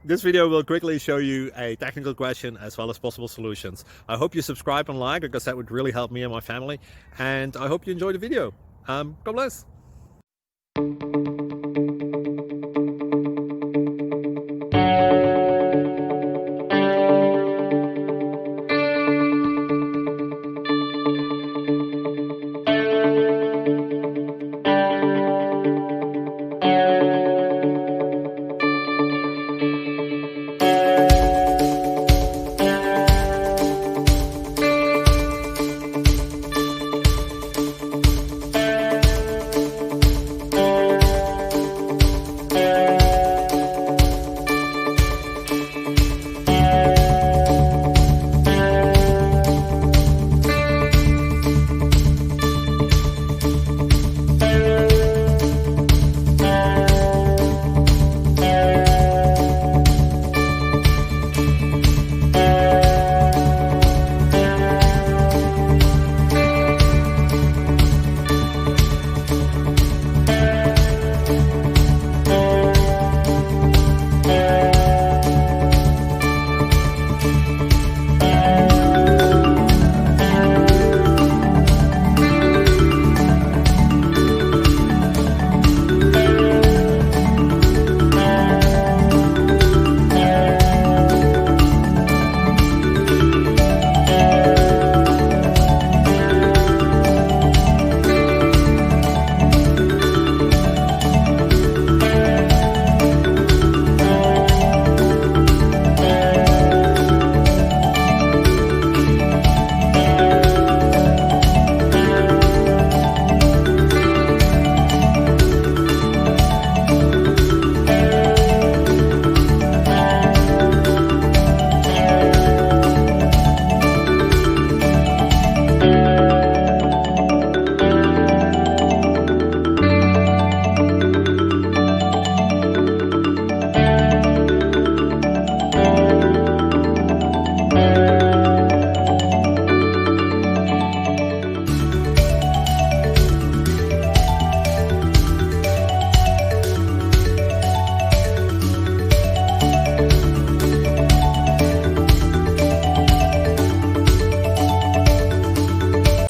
This video will quickly show you a technical question as well as possible solutions. I hope you subscribe and like, because that would really help me and my family. And I hope you enjoy the video. God bless.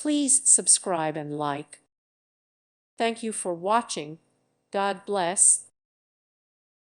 Please subscribe and like. Thank you for watching. God bless.